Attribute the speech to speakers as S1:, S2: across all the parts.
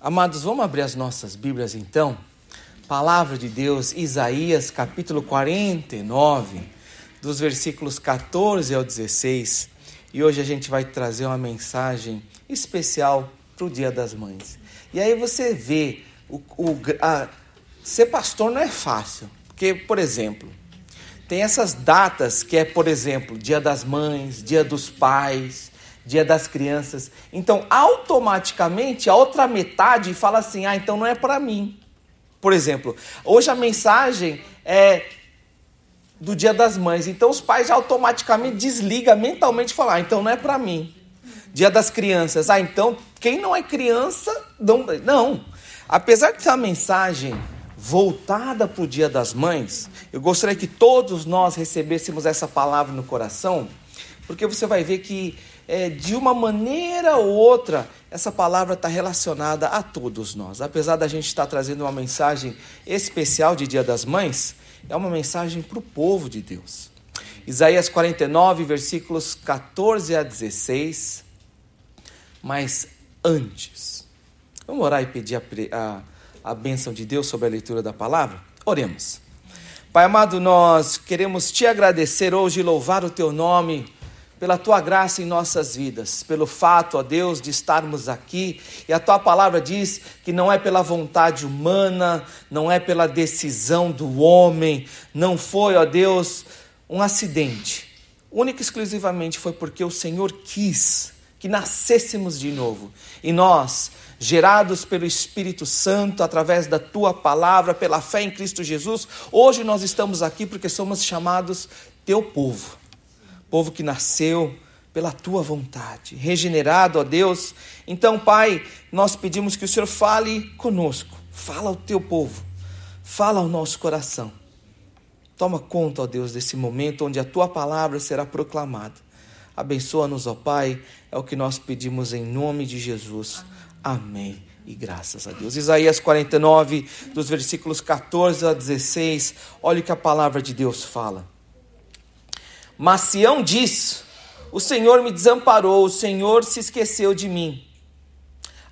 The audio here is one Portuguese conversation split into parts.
S1: Amados, vamos abrir as nossas Bíblias então. Palavra de Deus, Isaías capítulo 49, dos versículos 14 ao 16. E hoje a gente vai trazer uma mensagem especial para o Dia das Mães. E aí você vê, ser pastor não é fácil. Porque, por exemplo, tem essas datas que é, por exemplo, Dia das Mães, Dia dos Pais, Dia das Crianças. Então, automaticamente, a outra metade fala assim, então não é para mim. Por exemplo, hoje a mensagem é do Dia das Mães. Então, os pais já automaticamente desligam mentalmente e falam, então não é para mim. Dia das Crianças. Então, quem não é criança, não. Apesar de ser uma mensagem voltada para o Dia das Mães, eu gostaria que todos nós recebêssemos essa palavra no coração, porque você vai ver que de uma maneira ou outra, essa palavra está relacionada a todos nós. Apesar da gente estar trazendo uma mensagem especial de Dia das Mães, é uma mensagem para o povo de Deus. Isaías 49, versículos 14 a 16. Mas antes, vamos orar e pedir a bênção de Deus sobre a leitura da palavra? Oremos. Pai amado, nós queremos te agradecer hoje e louvar o teu nome pela tua graça em nossas vidas, pelo fato, ó Deus, de estarmos aqui, e a tua palavra diz que não é pela vontade humana, não é pela decisão do homem, não foi, ó Deus, um acidente, única e exclusivamente foi porque o Senhor quis que nascêssemos de novo, e nós, gerados pelo Espírito Santo, através da tua palavra, pela fé em Cristo Jesus, hoje nós estamos aqui porque somos chamados teu povo que nasceu pela tua vontade, regenerado, ó Deus. Então, Pai, nós pedimos que o Senhor fale conosco, fala ao teu povo, fala ao nosso coração. Toma conta, ó Deus, desse momento onde a tua palavra será proclamada. Abençoa-nos, ó Pai, é o que nós pedimos em nome de Jesus. Amém. E graças a Deus. Isaías 49, dos versículos 14 a 16, olha o que a palavra de Deus fala. Mas Sião diz, o Senhor me desamparou, o Senhor se esqueceu de mim.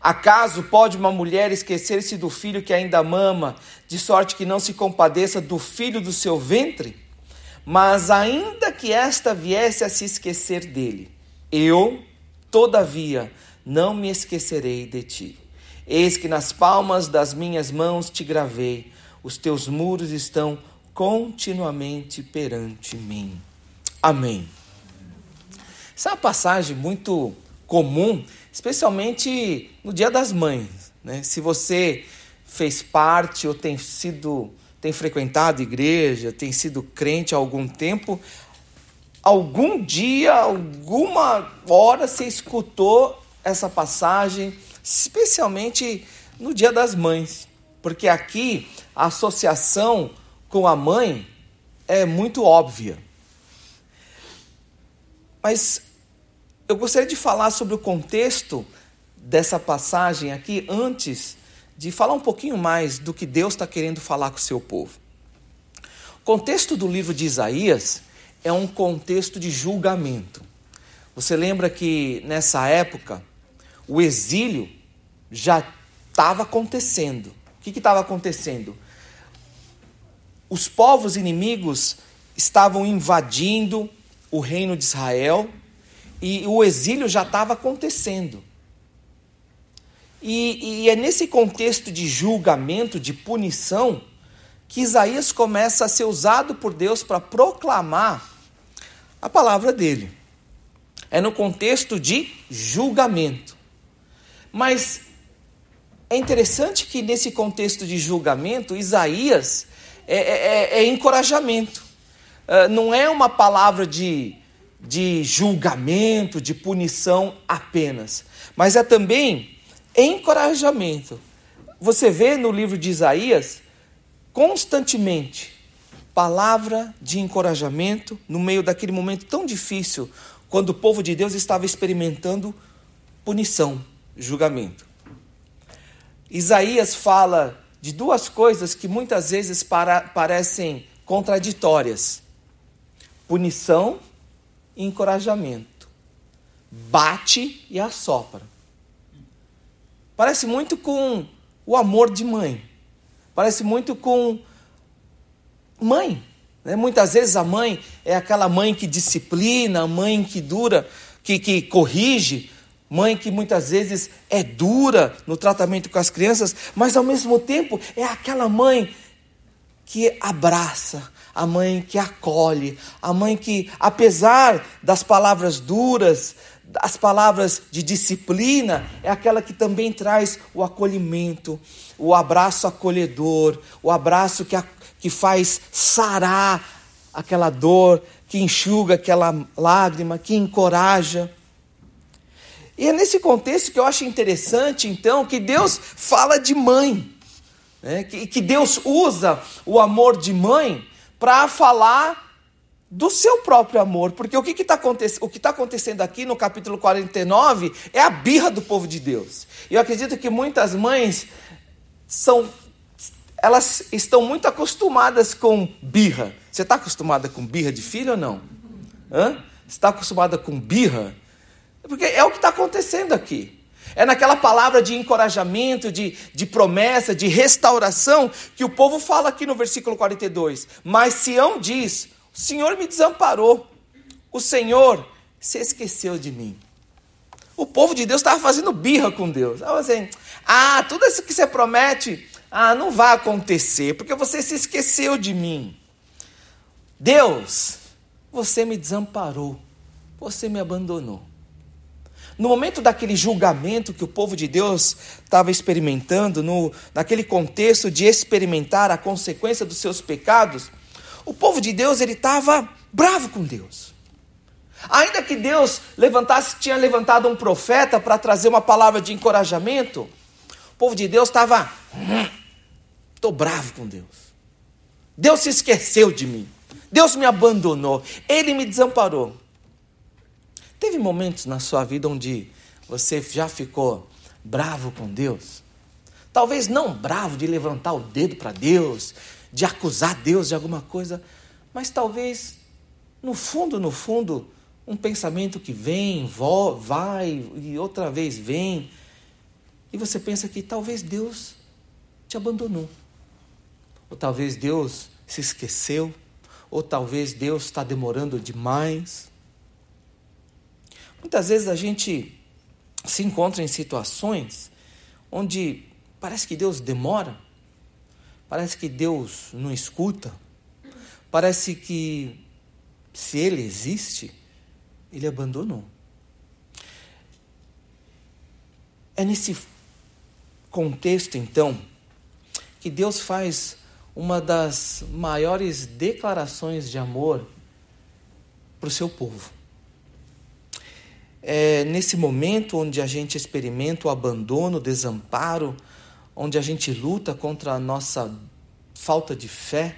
S1: Acaso pode uma mulher esquecer-se do filho que ainda mama, de sorte que não se compadeça do filho do seu ventre? Mas ainda que esta viesse a se esquecer dele, eu, todavia, não me esquecerei de ti. Eis que nas palmas das minhas mãos te gravei, os teus muros estão continuamente perante mim. Amém. Essa é uma passagem muito comum, especialmente no Dia das Mães, né? Se você fez parte ou tem frequentado igreja, tem sido crente há algum tempo, algum dia, alguma hora você escutou essa passagem, especialmente no Dia das Mães, porque aqui a associação com a mãe é muito óbvia. Mas eu gostaria de falar sobre o contexto dessa passagem aqui, antes de falar um pouquinho mais do que Deus está querendo falar com o seu povo. O contexto do livro de Isaías é um contexto de julgamento. Você lembra que nessa época o exílio já estava acontecendo. O que estava acontecendo? Os povos inimigos estavam invadindo o reino de Israel, e o exílio já estava acontecendo. E é nesse contexto de julgamento, de punição, que Isaías começa a ser usado por Deus para proclamar a palavra dele. É no contexto de julgamento. Mas é interessante que nesse contexto de julgamento, Isaías é encorajamento. Não é uma palavra de julgamento, de punição apenas, mas é também encorajamento. Você vê no livro de Isaías, constantemente, palavra de encorajamento no meio daquele momento tão difícil, quando o povo de Deus estava experimentando punição, julgamento. Isaías fala de duas coisas que muitas vezes parecem contraditórias: punição e encorajamento. Bate e assopra. parece muito com o amor de mãe. Parece muito com mãe. Né? Muitas vezes a mãe é aquela mãe que disciplina, mãe que dura, que corrige, mãe que muitas vezes é dura no tratamento com as crianças, mas ao mesmo tempo é aquela mãe que abraça, a mãe que acolhe, a mãe que, apesar das palavras duras, as palavras de disciplina, é aquela que também traz o acolhimento, o abraço acolhedor, o abraço que faz sarar aquela dor, que enxuga aquela lágrima, que encoraja. E é nesse contexto que eu acho interessante, então, que Deus fala de mãe, né? Que Deus usa o amor de mãe para falar do seu próprio amor, porque o que está acontecendo aqui no capítulo 49 é a birra do povo de Deus. Eu acredito que muitas mães elas estão muito acostumadas com birra. Você está acostumada com birra de filho ou não? Você está acostumada com birra? Porque é o que está acontecendo aqui. É naquela palavra de encorajamento, de promessa, de restauração, que o povo fala aqui no versículo 42. Mas Sião diz: o Senhor me desamparou, o Senhor se esqueceu de mim. O povo de Deus estava fazendo birra com Deus. Estava assim, tudo isso que você promete, não vai acontecer, porque você se esqueceu de mim. Deus, você me desamparou, você me abandonou. No momento daquele julgamento que o povo de Deus estava experimentando, naquele contexto de experimentar a consequência dos seus pecados, o povo de Deus estava bravo com Deus. Ainda que Deus tinha levantado um profeta para trazer uma palavra de encorajamento, o povo de Deus estava, estou bravo com Deus. Deus se esqueceu de mim. Deus me abandonou. Ele me desamparou. Teve momentos na sua vida onde você já ficou bravo com Deus? Talvez não bravo de levantar o dedo para Deus, de acusar Deus de alguma coisa, mas talvez, no fundo, um pensamento que vem, vai e outra vez vem, e você pensa que talvez Deus te abandonou, ou talvez Deus se esqueceu, ou talvez Deus está demorando demais. Muitas vezes a gente se encontra em situações onde parece que Deus demora, parece que Deus não escuta, parece que se Ele existe, Ele abandonou. É nesse contexto, então, que Deus faz uma das maiores declarações de amor para o seu povo. É nesse momento onde a gente experimenta o abandono, o desamparo, onde a gente luta contra a nossa falta de fé.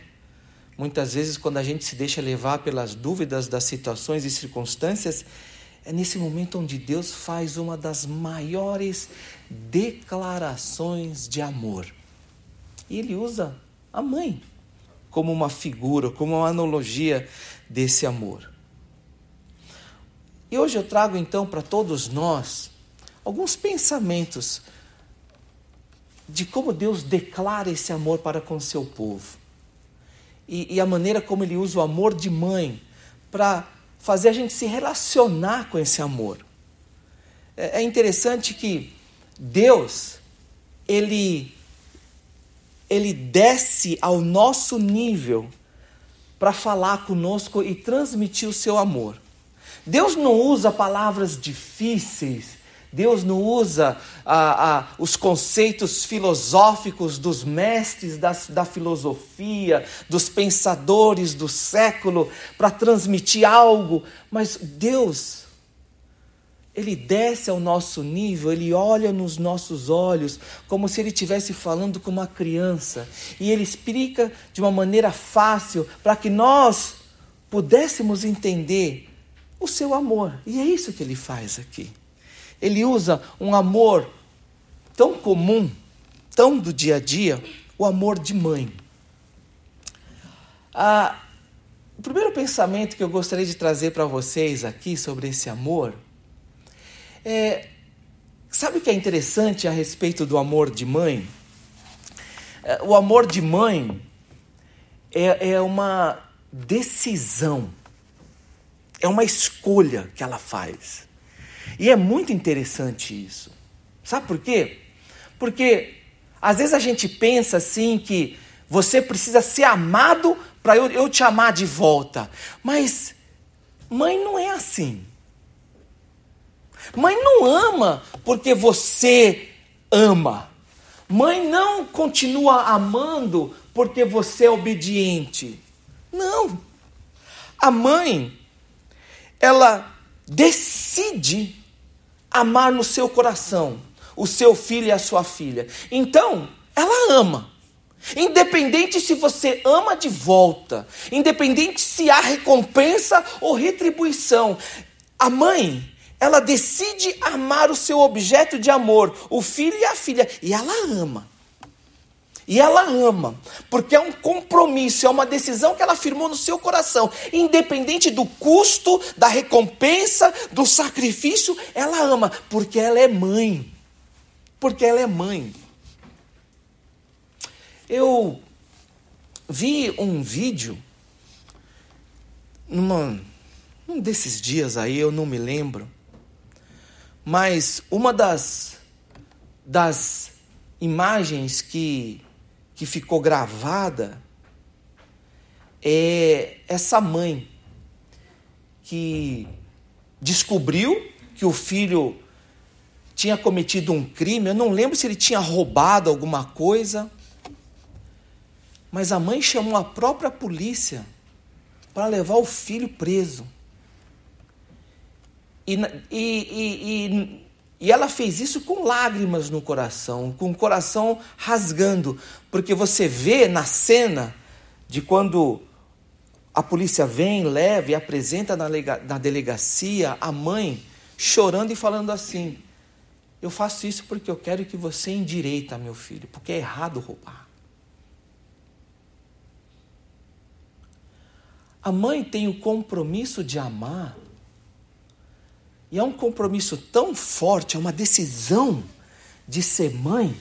S1: Muitas vezes, quando a gente se deixa levar pelas dúvidas das situações e circunstâncias, é nesse momento onde Deus faz uma das maiores declarações de amor. E Ele usa a mãe como uma figura, como uma analogia desse amor. E hoje eu trago então para todos nós alguns pensamentos de como Deus declara esse amor para com o seu povo. E a maneira como Ele usa o amor de mãe para fazer a gente se relacionar com esse amor. É interessante que Deus, Ele desce ao nosso nível para falar conosco e transmitir o seu amor. Deus não usa palavras difíceis, Deus não usa os conceitos filosóficos dos mestres da filosofia, dos pensadores do século, para transmitir algo, mas Deus, Ele desce ao nosso nível, Ele olha nos nossos olhos, como se Ele estivesse falando com uma criança, e Ele explica de uma maneira fácil, para que nós pudéssemos entender o seu amor. E é isso que Ele faz aqui. Ele usa um amor tão comum, tão do dia a dia, o amor de mãe. O primeiro pensamento que eu gostaria de trazer para vocês aqui sobre esse amor Sabe o que é interessante a respeito do amor de mãe? O amor de mãe é uma decisão, é uma escolha que ela faz. E é muito interessante isso. Sabe por quê? Porque às vezes a gente pensa assim que você precisa ser amado para eu te amar de volta. Mas mãe não é assim. Mãe não ama porque você ama. Mãe não continua amando porque você é obediente. Não. A mãe, ela decide amar no seu coração o seu filho e a sua filha. Então, ela ama. Independente se você ama de volta, independente se há recompensa ou retribuição, a mãe, ela decide amar o seu objeto de amor, o filho e a filha, e ela ama. E ela ama, porque é um compromisso, é uma decisão que ela firmou no seu coração, independente do custo, da recompensa, do sacrifício, ela ama, porque ela é mãe. Porque ela é mãe. Eu vi um vídeo, um desses dias aí, eu não me lembro, mas uma das imagens que ficou gravada é essa mãe que descobriu que o filho tinha cometido um crime. Eu não lembro se ele tinha roubado alguma coisa, mas a mãe chamou a própria polícia para levar o filho preso. E ela fez isso com lágrimas no coração, com o coração rasgando, porque você vê na cena de quando a polícia vem, leva e apresenta na delegacia a mãe chorando e falando assim: eu faço isso porque eu quero que você endireita, meu filho, porque é errado roubar. A mãe tem o compromisso de amar, e é um compromisso tão forte, é uma decisão de ser mãe,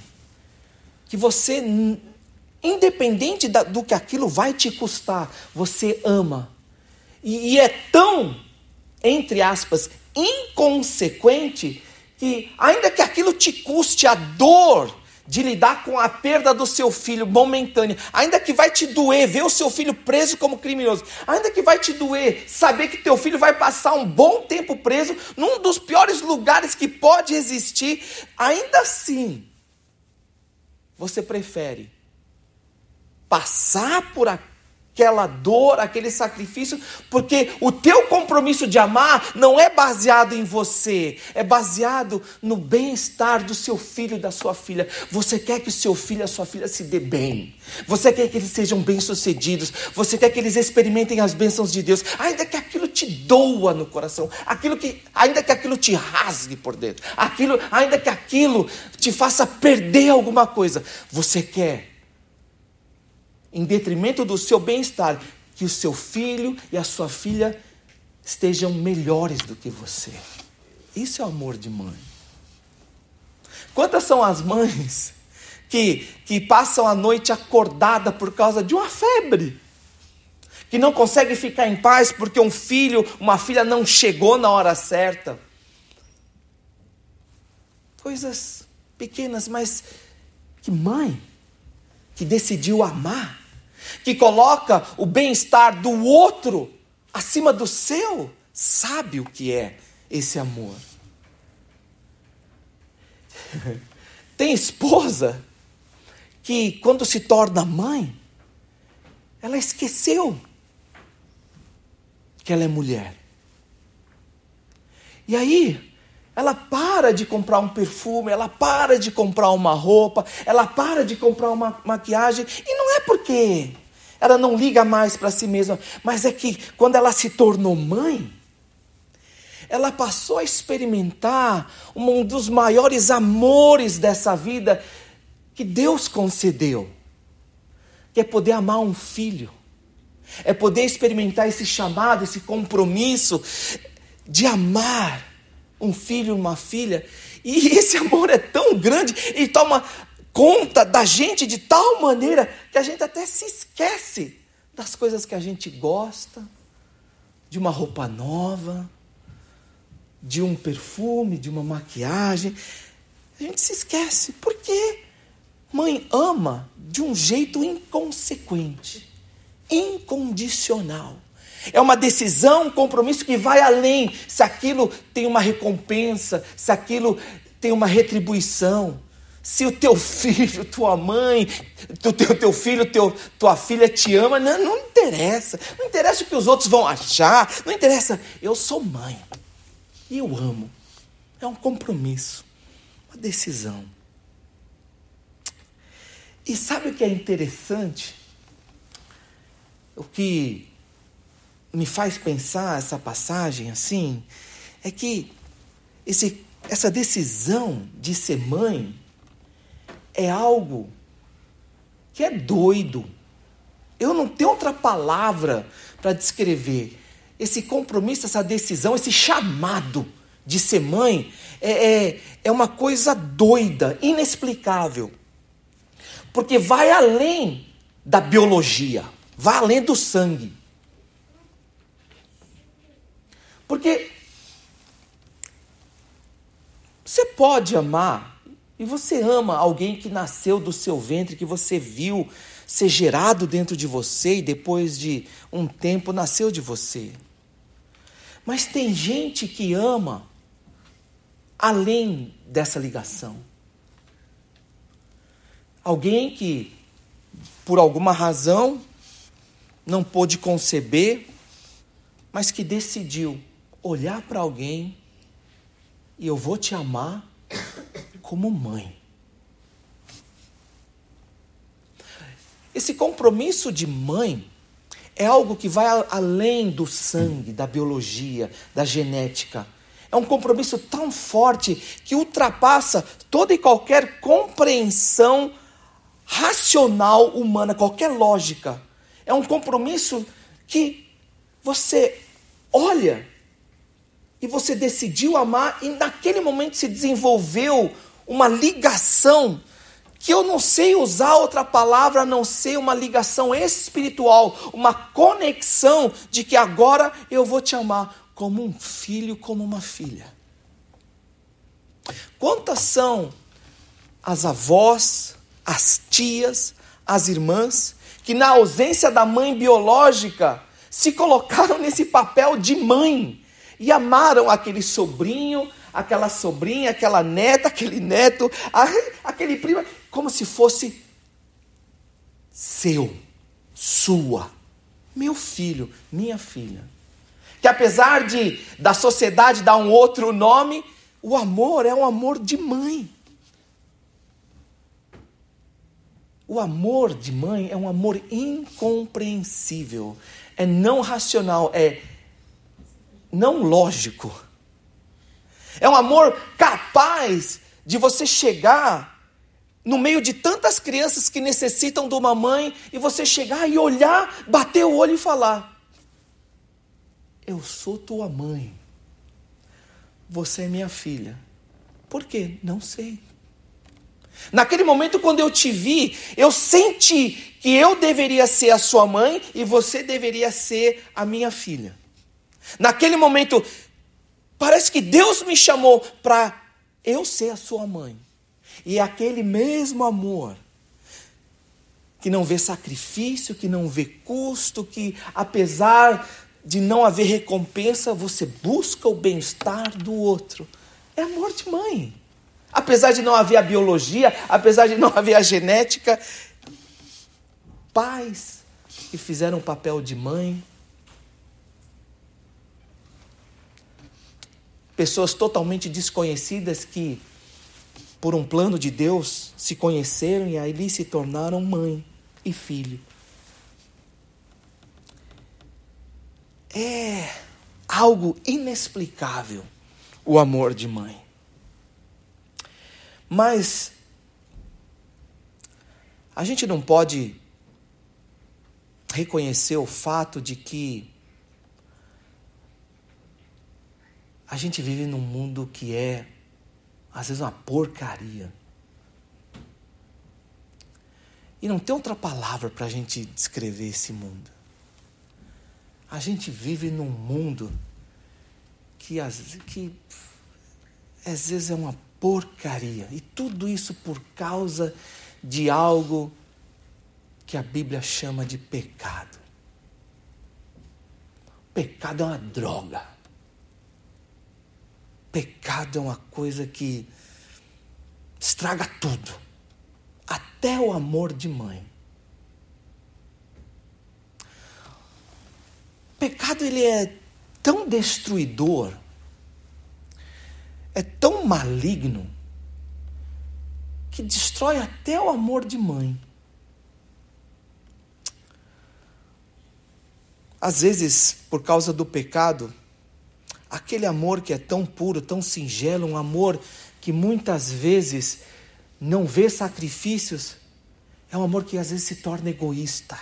S1: que você, independente do que aquilo vai te custar, você ama. E é tão, entre aspas, inconsequente, que ainda que aquilo te custe a dor de lidar com a perda do seu filho momentânea, ainda que vai te doer ver o seu filho preso como criminoso, ainda que vai te doer saber que teu filho vai passar um bom tempo preso num dos piores lugares que pode existir, ainda assim, você prefere passar por aquela dor, aquele sacrifício, porque o teu compromisso de amar não é baseado em você, é baseado no bem-estar do seu filho e da sua filha. Você quer que o seu filho e a sua filha se dê bem, você quer que eles sejam bem-sucedidos, você quer que eles experimentem as bênçãos de Deus, ainda que aquilo te doa no coração, ainda que aquilo te rasgue por dentro, ainda que aquilo te faça perder alguma coisa, você quer, em detrimento do seu bem-estar, que o seu filho e a sua filha estejam melhores do que você. Isso é o amor de mãe. Quantas são as mães que passam a noite acordada por causa de uma febre? Que não conseguem ficar em paz porque um filho, uma filha não chegou na hora certa? Coisas pequenas, mas que mãe que decidiu amar, que coloca o bem-estar do outro acima do seu, sabe o que é esse amor. Tem esposa que, quando se torna mãe, ela esqueceu que ela é mulher. E aí, ela para de comprar um perfume, ela para de comprar uma roupa, ela para de comprar uma maquiagem, e não é porque ela não liga mais para si mesma, mas é que quando ela se tornou mãe, ela passou a experimentar um dos maiores amores dessa vida que Deus concedeu, que é poder amar um filho, é poder experimentar esse chamado, esse compromisso de amar um filho e uma filha. E esse amor é tão grande e toma conta da gente de tal maneira que a gente até se esquece das coisas que a gente gosta, de uma roupa nova, de um perfume, de uma maquiagem. A gente se esquece. Por quê? Mãe ama de um jeito inconsequente, incondicional. É uma decisão, um compromisso que vai além se aquilo tem uma recompensa, se aquilo tem uma retribuição. Se o teu filho, tua mãe, teu filho, tua filha te ama, não interessa. Não interessa o que os outros vão achar, não interessa. Eu sou mãe e eu amo. É um compromisso, uma decisão. E sabe o que é interessante? O que me faz pensar essa passagem assim, é que essa decisão de ser mãe é algo que é doido. Eu não tenho outra palavra para descrever. Esse compromisso, essa decisão, esse chamado de ser mãe é uma coisa doida, inexplicável. Porque vai além da biologia, vai além do sangue. Porque você pode amar, e você ama alguém que nasceu do seu ventre, que você viu ser gerado dentro de você e depois de um tempo nasceu de você. Mas tem gente que ama além dessa ligação. Alguém que, por alguma razão, não pôde conceber, mas que decidiu olhar para alguém e eu vou te amar como mãe. Esse compromisso de mãe é algo que vai além do sangue, da biologia, da genética. É um compromisso tão forte que ultrapassa toda e qualquer compreensão racional humana, qualquer lógica. É um compromisso que você olha e você decidiu amar e naquele momento se desenvolveu uma ligação que eu não sei usar outra palavra a não ser uma ligação espiritual, uma conexão de que agora eu vou te amar como um filho, como uma filha. Quantas são as avós, as tias, as irmãs, que na ausência da mãe biológica se colocaram nesse papel de mãe e amaram aquele sobrinho, aquela sobrinha, aquela neta, aquele neto, aquele primo, como se fosse seu, sua, meu filho, minha filha. Que apesar da sociedade dar um outro nome, o amor é um amor de mãe. O amor de mãe é um amor incompreensível, é não racional, é não lógico. É um amor capaz de você chegar no meio de tantas crianças que necessitam de uma mãe e você chegar e olhar, bater o olho e falar: eu sou tua mãe, você é minha filha. Por quê? Não sei. Naquele momento, quando eu te vi, eu senti que eu deveria ser a sua mãe e você deveria ser a minha filha. Naquele momento, parece que Deus me chamou para eu ser a sua mãe. E é aquele mesmo amor que não vê sacrifício, que não vê custo, que apesar de não haver recompensa, você busca o bem-estar do outro. É amor de mãe. Apesar de não haver a biologia, apesar de não haver a genética, pais que fizeram o papel de mãe, pessoas totalmente desconhecidas que, por um plano de Deus, se conheceram e aí se tornaram mãe e filho. É algo inexplicável o amor de mãe. Mas a gente não pode reconhecer o fato de que a gente vive num mundo que é às vezes uma porcaria. E não tem outra palavra para a gente descrever esse mundo. A gente vive num mundo que às vezes é uma porcaria. E tudo isso por causa de algo que a Bíblia chama de pecado. Pecado é uma droga. Pecado é uma coisa que estraga tudo. Até o amor de mãe. O pecado, ele é tão destruidor, é tão maligno, que destrói até o amor de mãe. Às vezes, por causa do pecado, aquele amor que é tão puro, tão singelo, um amor que muitas vezes não vê sacrifícios, é um amor que às vezes se torna egoísta.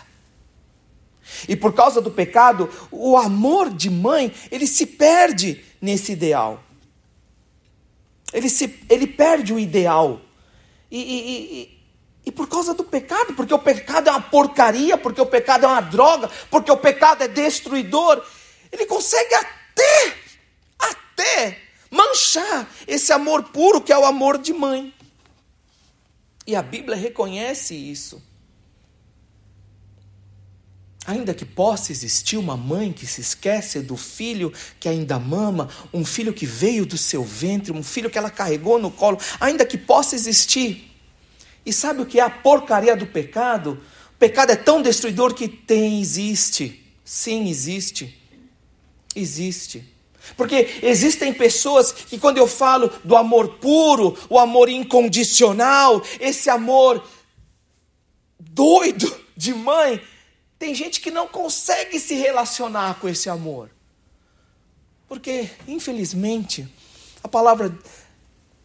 S1: E por causa do pecado, o amor de mãe, ele se perde nesse ideal. Ele perde o ideal. E por causa do pecado, porque o pecado é uma porcaria, porque o pecado é uma droga, porque o pecado é destruidor, ele consegue até manchar esse amor puro que é o amor de mãe. E a Bíblia reconhece isso. Ainda que possa existir uma mãe que se esquece do filho que ainda mama, um filho que veio do seu ventre, um filho que ela carregou no colo, ainda que possa existir. E sabe o que é a porcaria do pecado? O pecado é tão destruidor que existe. Sim, existe. Existe. Porque existem pessoas que quando eu falo do amor puro, o amor incondicional, esse amor doido de mãe, tem gente que não consegue se relacionar com esse amor. Porque, infelizmente, a palavra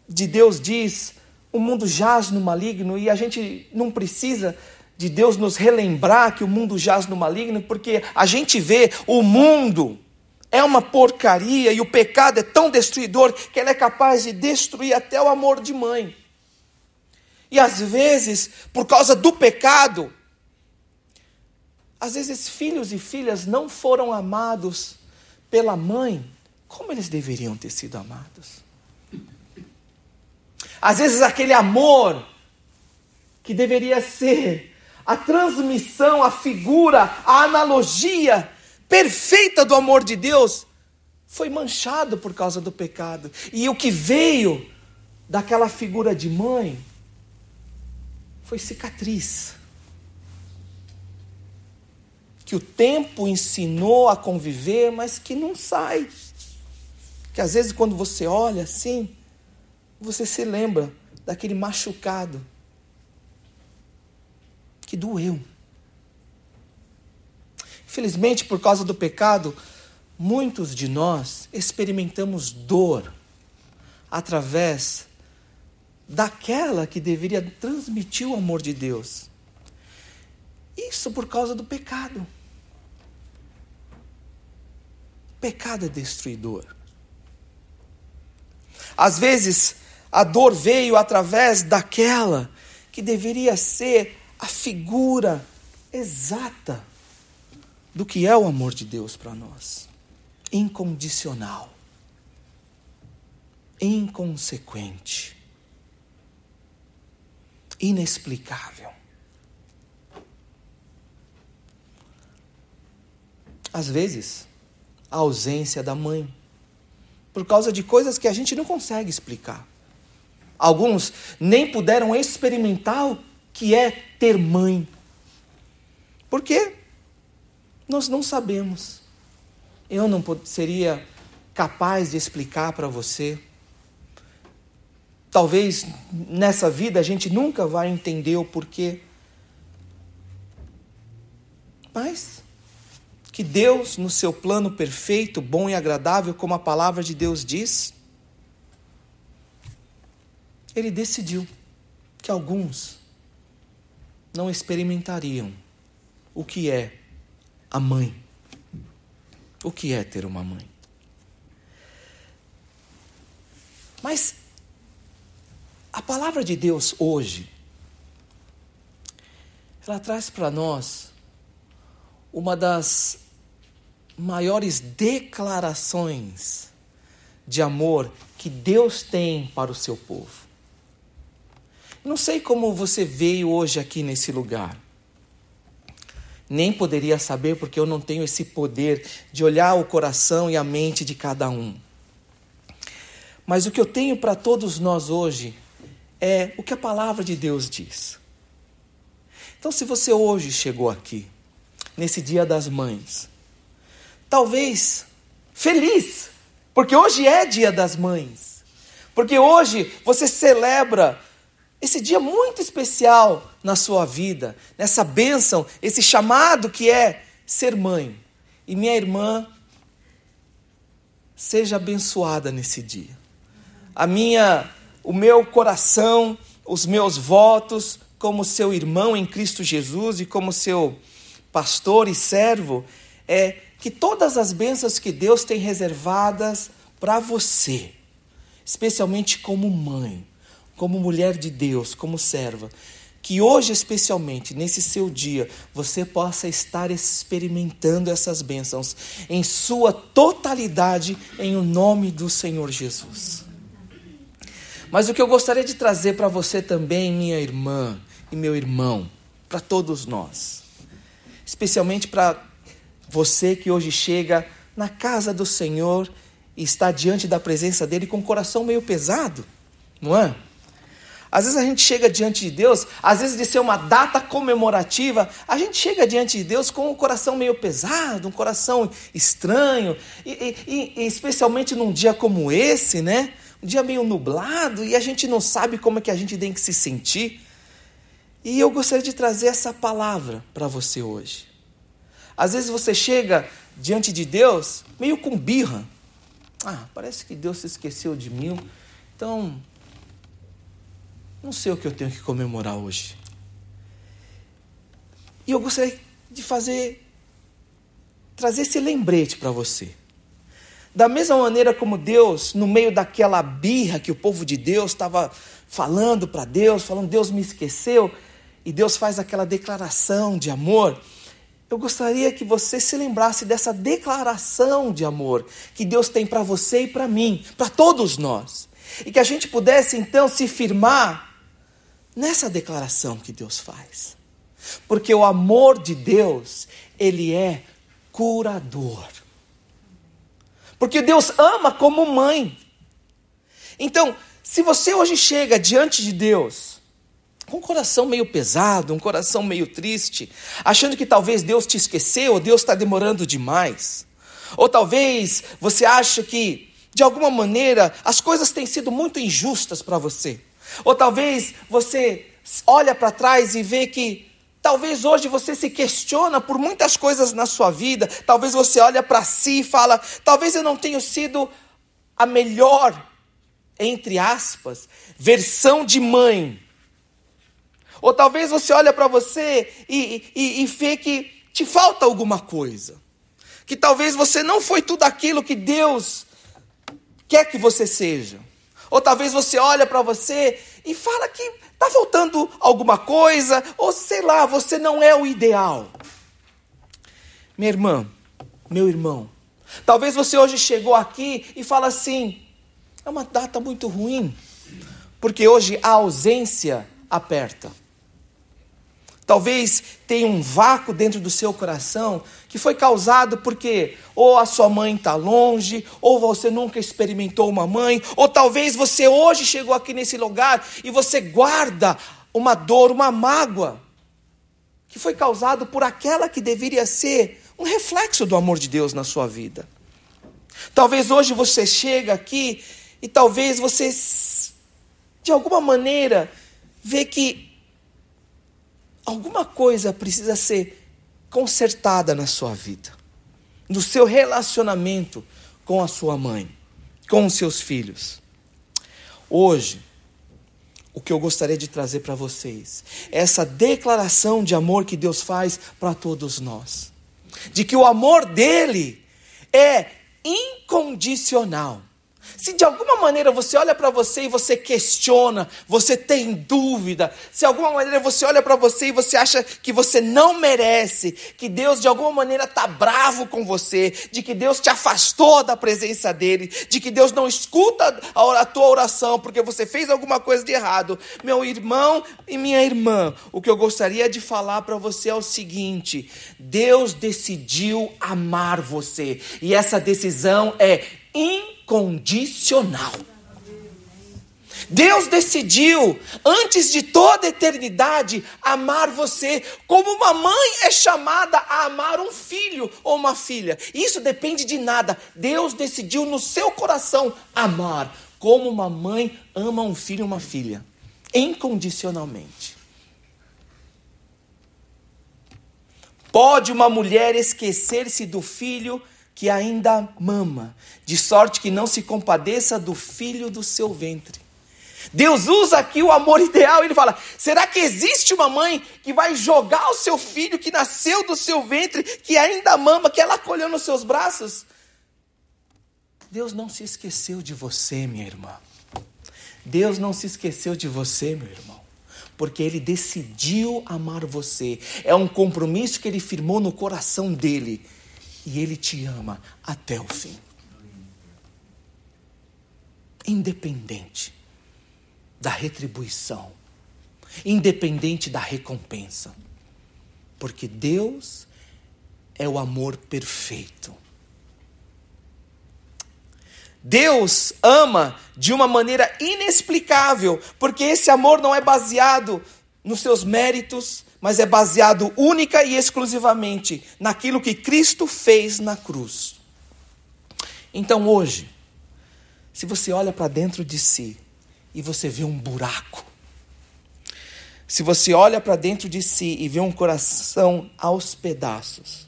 S1: de Deus diz, o mundo jaz no maligno, e a gente não precisa de Deus nos relembrar que o mundo jaz no maligno, porque a gente vê o mundo é uma porcaria e o pecado é tão destruidor que ele é capaz de destruir até o amor de mãe. E às vezes, por causa do pecado, às vezes filhos e filhas não foram amados pela mãe como eles deveriam ter sido amados. Às vezes aquele amor que deveria ser a transmissão, a figura, a analogia perfeita do amor de Deus, foi manchado por causa do pecado. E o que veio daquela figura de mãe foi cicatriz. Que o tempo ensinou a conviver, mas que não sai. Que às vezes quando você olha assim, você se lembra daquele machucado que doeu. Infelizmente, por causa do pecado, muitos de nós experimentamos dor através daquela que deveria transmitir o amor de Deus. Isso por causa do pecado. Pecado é destruidor. Às vezes, a dor veio através daquela que deveria ser a figura exata do que é o amor de Deus para nós. Incondicional. Inconsequente. Inexplicável. Às vezes, a ausência da mãe, por causa de coisas que a gente não consegue explicar. Alguns nem puderam experimentar o que é ter mãe. Por quê? Nós não sabemos. Eu não seria capaz de explicar para você. Talvez nessa vida a gente nunca vai entender o porquê. Mas que Deus, no seu plano perfeito, bom e agradável, como a palavra de Deus diz, Ele decidiu que alguns não experimentariam o que é a mãe. O que é ter uma mãe? Mas A palavra de Deus hoje, ela traz para nós uma das maiores declarações de amor que Deus tem para o seu povo. Não sei como você veio hoje aqui nesse lugar. Nem poderia saber, porque eu não tenho esse poder de olhar o coração e a mente de cada um. Mas o que eu tenho para todos nós hoje é o que a palavra de Deus diz. Então, se você hoje chegou aqui, nesse Dia das Mães, talvez feliz, porque hoje é Dia das Mães, porque hoje você celebra esse dia muito especial na sua vida, nessa bênção, esse chamado que é ser mãe. E minha irmã, seja abençoada nesse dia. O meu coração, os meus votos, como seu irmão em Cristo Jesus e como seu pastor e servo, é que todas as bênçãos que Deus tem reservadas para você, especialmente como mãe, como mulher de Deus, como serva, que hoje, especialmente, nesse seu dia, você possa estar experimentando essas bênçãos em sua totalidade, em o nome do Senhor Jesus. Mas o que eu gostaria de trazer para você também, minha irmã e meu irmão, para todos nós, especialmente para você que hoje chega na casa do Senhor e está diante da presença dele com o coração meio pesado, não é? Às vezes a gente chega diante de Deus, às vezes de ser uma data comemorativa, a gente chega diante de Deus com o coração meio pesado, um coração estranho, e especialmente num dia como esse, né? Um dia meio nublado, e a gente não sabe como é que a gente tem que se sentir. E eu gostaria de trazer essa palavra para você hoje. Às vezes você chega diante de Deus meio com birra. Parece que Deus se esqueceu de mim, então não sei o que eu tenho que comemorar hoje. E eu gostaria de trazer esse lembrete para você. Da mesma maneira como Deus, no meio daquela birra que o povo de Deus estava falando para Deus, falando, Deus me esqueceu, e Deus faz aquela declaração de amor, eu gostaria que você se lembrasse dessa declaração de amor que Deus tem para você e para mim, para todos nós. E que a gente pudesse então se firmar nessa declaração que Deus faz. Porque o amor de Deus, ele é curador. Porque Deus ama como mãe. Então, se você hoje chega diante de Deus com um coração meio pesado, um coração meio triste, achando que talvez Deus te esqueceu, ou Deus está demorando demais, ou talvez você acha que, de alguma maneira, as coisas têm sido muito injustas para você, ou talvez você olha para trás e vê que talvez hoje você se questiona por muitas coisas na sua vida, talvez você olha para si e fala, talvez eu não tenha sido a melhor, entre aspas, versão de mãe. Ou talvez você olha para você e vê que te falta alguma coisa. Que talvez você não foi tudo aquilo que Deus quer que você seja. Ou talvez você olha para você e fala que está faltando alguma coisa. Ou sei lá, você não é o ideal. Minha irmã, meu irmão, talvez você hoje chegou aqui e fala assim, é uma data muito ruim. Porque hoje a ausência aperta. Talvez tenha um vácuo dentro do seu coração que foi causado porque ou a sua mãe está longe, ou você nunca experimentou uma mãe, ou talvez você hoje chegou aqui nesse lugar e você guarda uma dor, uma mágoa, que foi causado por aquela que deveria ser um reflexo do amor de Deus na sua vida. Talvez hoje você chega aqui e talvez você, de alguma maneira, vê que alguma coisa precisa ser consertada na sua vida, no seu relacionamento com a sua mãe, com os seus filhos. Hoje, o que eu gostaria de trazer para vocês é essa declaração de amor que Deus faz para todos nós. De que o amor dele é incondicional. Se de alguma maneira você olha para você e você questiona, você tem dúvida, se de alguma maneira você olha para você e você acha que você não merece, que Deus de alguma maneira está bravo com você, de que Deus te afastou da presença dele, de que Deus não escuta a tua oração porque você fez alguma coisa de errado, meu irmão e minha irmã, o que eu gostaria de falar para você é o seguinte: Deus decidiu amar você e essa decisão é incondicional. Deus decidiu, antes de toda a eternidade, amar você como uma mãe é chamada a amar um filho ou uma filha. Isso depende de nada. Deus decidiu no seu coração amar como uma mãe ama um filho ou uma filha, incondicionalmente. Pode uma mulher esquecer-se do filho que ainda mama, de sorte que não se compadeça do filho do seu ventre? Deus usa aqui o amor ideal. Ele fala: será que existe uma mãe que vai jogar o seu filho que nasceu do seu ventre, que ainda mama, que ela acolheu nos seus braços? Deus não se esqueceu de você, minha irmã. Deus não se esqueceu de você, meu irmão, porque Ele decidiu amar você. É um compromisso que Ele firmou no coração dele. E Ele te ama até o fim. Independente da retribuição, independente da recompensa, porque Deus é o amor perfeito. Deus ama de uma maneira inexplicável, porque esse amor não é baseado nos seus méritos, mas é baseado única e exclusivamente naquilo que Cristo fez na cruz. Então hoje, se você olha para dentro de si e você vê um buraco, se você olha para dentro de si e vê um coração aos pedaços,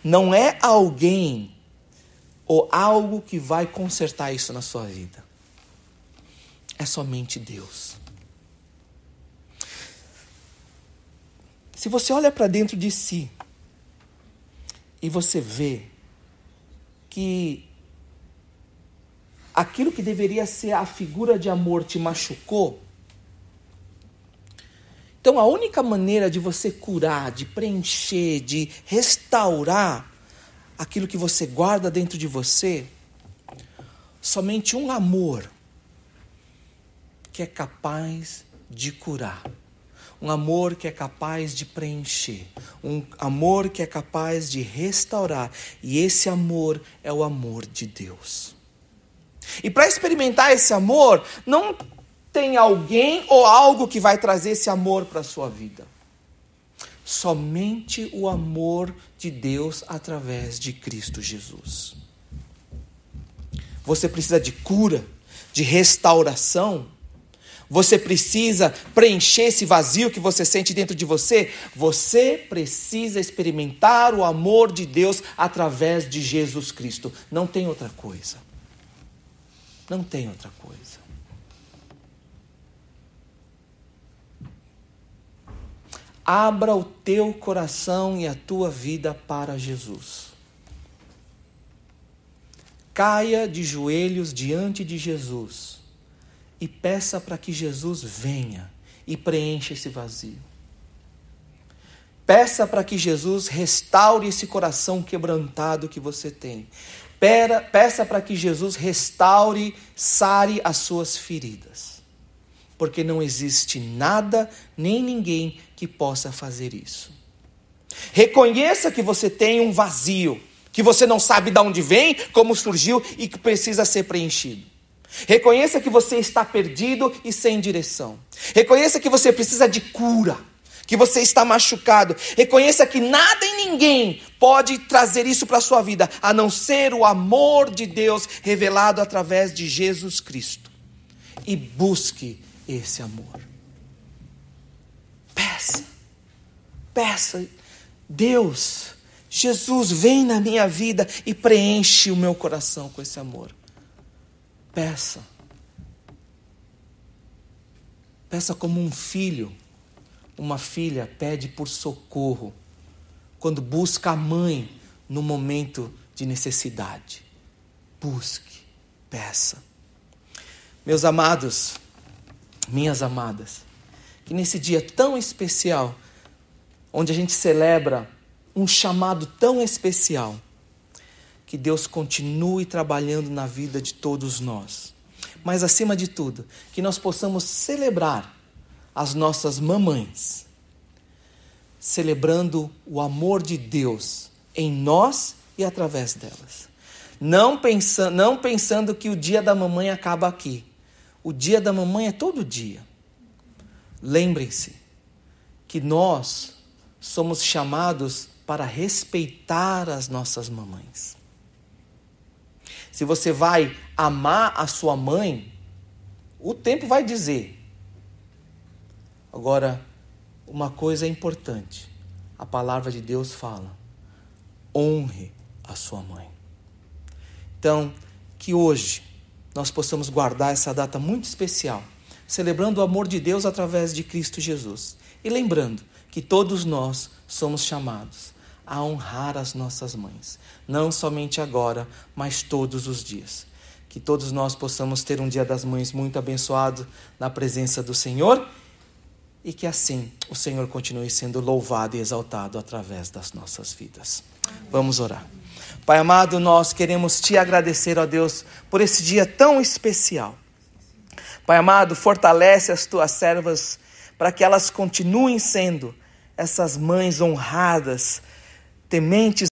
S1: não é alguém ou algo que vai consertar isso na sua vida. É somente Deus. Se você olha para dentro de si e você vê que aquilo que deveria ser a figura de amor te machucou, então a única maneira de você curar, de preencher, de restaurar aquilo que você guarda dentro de você, somente um amor que é capaz de curar. Um amor que é capaz de preencher. Um amor que é capaz de restaurar. E esse amor é o amor de Deus. E para experimentar esse amor, não tem alguém ou algo que vai trazer esse amor para a sua vida. Somente o amor de Deus através de Cristo Jesus. Você precisa de cura, de restauração. Você precisa preencher esse vazio que você sente dentro de você. Você precisa experimentar o amor de Deus através de Jesus Cristo. Não tem outra coisa. Não tem outra coisa. Abra o teu coração e a tua vida para Jesus. Caia de joelhos diante de Jesus e peça para que Jesus venha e preencha esse vazio. Peça para que Jesus restaure esse coração quebrantado que você tem. Peça para que Jesus restaure, sare as suas feridas. Porque não existe nada, nem ninguém que possa fazer isso. Reconheça que você tem um vazio, que você não sabe de onde vem, como surgiu e que precisa ser preenchido. Reconheça que você está perdido e sem direção. Reconheça que você precisa de cura, que você está machucado. Reconheça que nada e ninguém pode trazer isso para a sua vida, a não ser o amor de Deus revelado através de Jesus Cristo. E busque esse amor. Peça, Deus, Jesus, vem na minha vida e preenche o meu coração com esse amor. Peça como um filho, uma filha pede por socorro, quando busca a mãe no momento de necessidade. Busque, peça. Meus amados, minhas amadas, que nesse dia tão especial, onde a gente celebra um chamado tão especial, que Deus continue trabalhando na vida de todos nós. Mas acima de tudo, que nós possamos celebrar as nossas mamães, celebrando o amor de Deus em nós e através delas. Não pensando que o dia da mamãe acaba aqui. O dia da mamãe é todo dia. Lembrem-se que nós somos chamados para respeitar as nossas mamães. Se você vai amar a sua mãe, o tempo vai dizer. Agora, uma coisa é importante. A palavra de Deus fala: honre a sua mãe. Então, que hoje nós possamos guardar essa data muito especial, celebrando o amor de Deus através de Cristo Jesus. E lembrando que todos nós somos chamados a honrar as nossas mães. Não somente agora, mas todos os dias. Que todos nós possamos ter um Dia das Mães muito abençoado na presença do Senhor. E que assim o Senhor continue sendo louvado e exaltado através das nossas vidas. Vamos orar. Pai amado, nós queremos te agradecer, ó Deus, por esse dia tão especial. Pai amado, fortalece as tuas servas para que elas continuem sendo essas mães honradas, tementes